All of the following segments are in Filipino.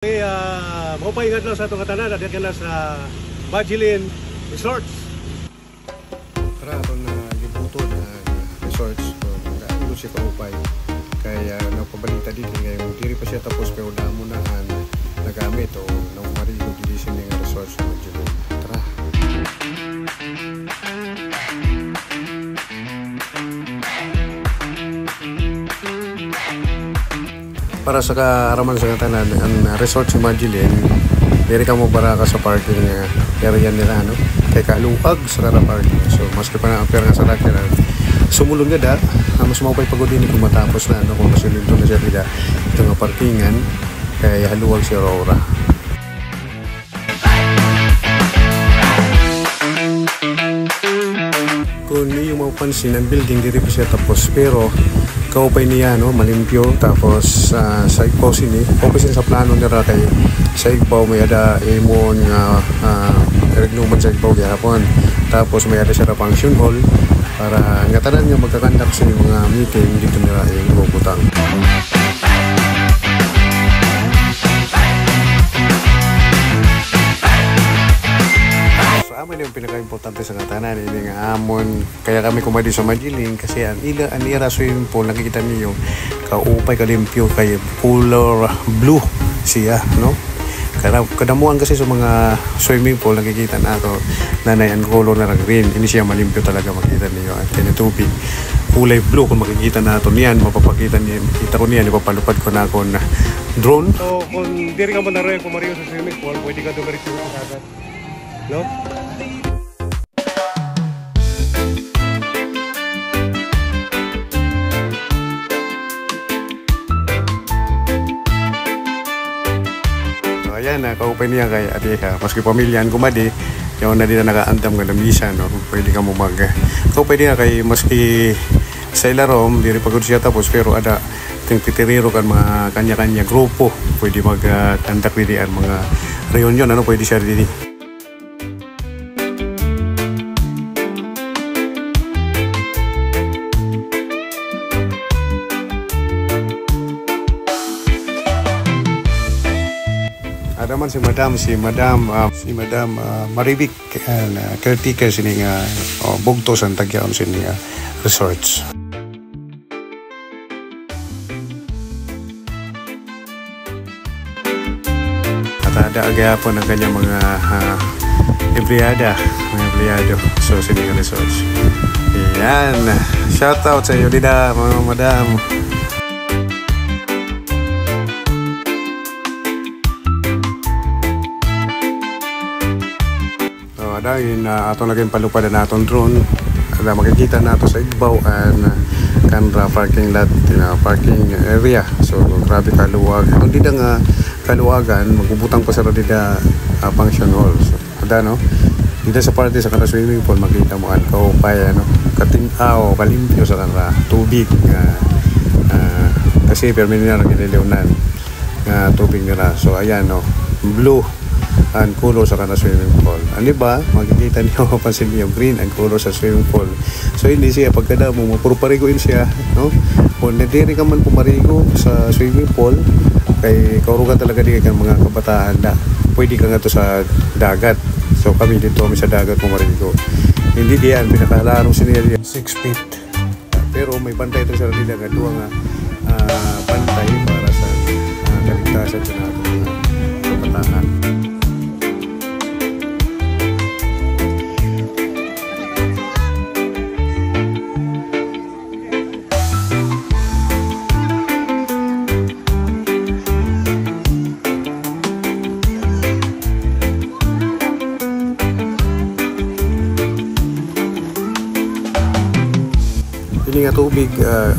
Mapaingat lang sa itong katanan at yan sa Magilin Resorts. Tara itong libuton na resorts. Nag-aano siya kaupay. Kaya napabalita dito ngayon. Diri pa siya tapos pero damo na nagamit o namarigog dito siya ng resorts sa Magilin. Tara! Para sa kaaraman sa katanan, ang resort sa Magilin, diri ka mo para ka sa parking area nila, no? Kay kaluag sa kara parking. So, maski pa na ang pera nga sa lakir, sumulong nga da, mas maupay pagod din kung matapos na, no? Kung masulito na siya nila, ito nga parkingan, kay haluag si Aurora. Kung niyo mapapansin, ang building diri pa siya tapos, pero kaupay niya, no, malimpyo. Tapos sa Igbaw sini open sa plano nila kay sa Igbaw may ada imon nga regnuman sa Igbaw gihapon. Tapos may ada siya function hall para nga tanan nga magkakandak sa mga meeting dito nila yung butang. Amon yung pinaka-importante sa katanan ini nga amon kaya kami kumadi sa Magilin kasi ang ira swimming pool nakikita niyo kaupay kalimpyo kay color blue siya, no? Kadamuan kasi sa mga swimming pool nakikita nato nanay ang color na green, ini siya malimpyo talaga makita niyo at kanya tubig kulay blue kung makikita nato niyan mapapakita niyan kita ko niyan ipapalupad ko na ako na drone. So kung diri ka man na rin kumariyo sa swimming pool pwede ka dumiretso sa dagat, no? Ayan, kaupay niya kay ate ka. Maski pamilyan kumadi, yung na din na nakaandam ka ng misa, no? Pwede ka mo kaupay niya kay maski sa ilarom, diri pagod siya tapos, pero ada titiriro kan mga kanya-kanya grupo. Pwede mag-kandak diri ang mga reunion, ano? Pwede siya diri. Ada man si Madam Maribik caretaker sini nga bugto sa tagyaon sini resorts. At ada agapon ang kanya mga empleyado so sini nga resorts. Yan, shout out sa iyo dida mga madam. Dahil atong laging palupad na atong drone ada makikita nato sa Igbaw and kanra parking lot, parking area. So grabe kaluwag ang dida nga kaluwagan magbubutang pa sa dida function hall. So ada, no, dida sa party sa kanra swimming pool makita mo an kaupay, ano, katinaw kalimpyo sa kanra tubig kasi permanent na giniliwnan nga tubig nila. So ayan, no, blue ang color sa kanang swimming pool. Ano ba? Makikita niyo mapansin niyo green ang color sa swimming pool. So hindi siya pagkada mo mapuruparigoin siya, no? Kung nadiri ka man pumarigo sa swimming pool kay kaurugan talaga di kang mga kabataan na pwede ka nga to sa dagat. So kami dito kami sa dagat pumarigo. Hindi diyan pinakalarong sinila 6 feet. Pero may bantay ito sa nila nga duwa nga bantay para sa kaligtasan sa natin mga kabataan. Ini nga tubig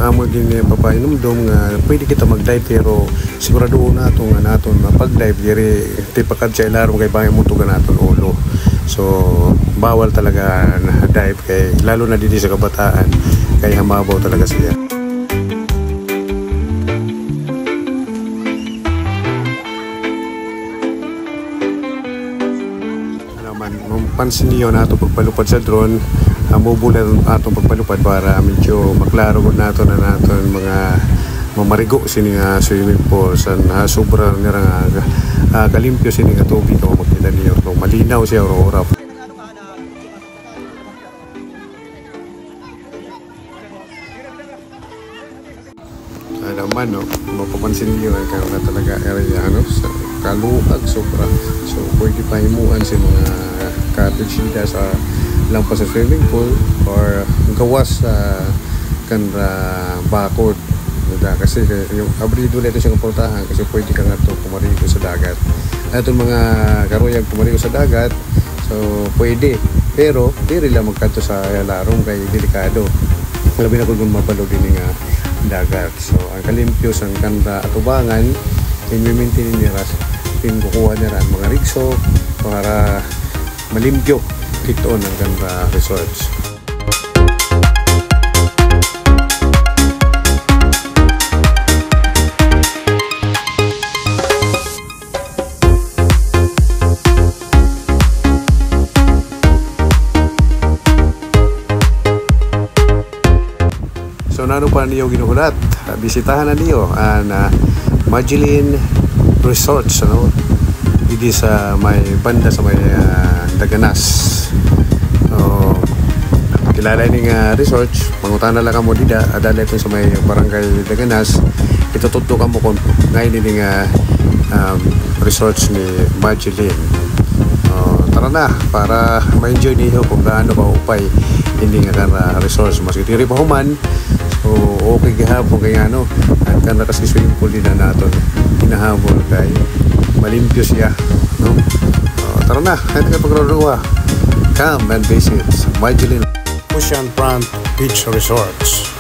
amo din papainom-dom nga pwede kita mag-dive pero sigurado na ito nga naton mapag-dive diri tipakad sa ilarom kay bangay mo tugan naton ulo. So bawal talaga na dive kay lalo na dito sa kabataan kay hamabaw talaga siya. Ano man pansin niyo na ito pagpalupad sa drone mobile atong pagpalupad para medyo maklaro gud nato na naton mga mamarigo sini nga swimming pool sa sobra nira nga kalimpyo sini nga tubig kung makita niyo. No, malinaw siya ora. Naman, no, mapapansin niyo kayo na talaga area, ano, sa kaluag sobra. So pwede pahimuan sa mga cottage nila sa lampas sa swimming pool or gawas sa kanra bakod. Kasi yung abrido nito siyang portahan kasi pwede ka nga ito pumarigo sa dagat. Itong mga karuyag pumarigo sa dagat, so pwede. Pero di rin lang magkanto sa larong kay delikado. Labi na kung mapalo din nga dagat. So ang kalimpyo sa kanda atubangan i-maintain nila kukuha nila ang mga rigso para malimpyo dito ng kanda resorts. So nano pa niyo ginuhulat, bisitahan na niyo ang Majilin Resorts, ano, dito sa may banda sa may Daganas. So kilala ning resorts, mangutan na lang kamo dida adala ito sa may barangay Daganas. Itututo kamo kung ngayon ning resorts ni Majilin. Tara na para ma-enjoy niyo kung gaano ka upay hindi nga resorts mas itiri pa human. So okay gihapon kay ano at kana kasi swimming pool din na naton hinahabol kay malimpyo siya, no. Tara na kahit ka pagraruwa, come and visit Majilin Oceanfront Beach Resorts.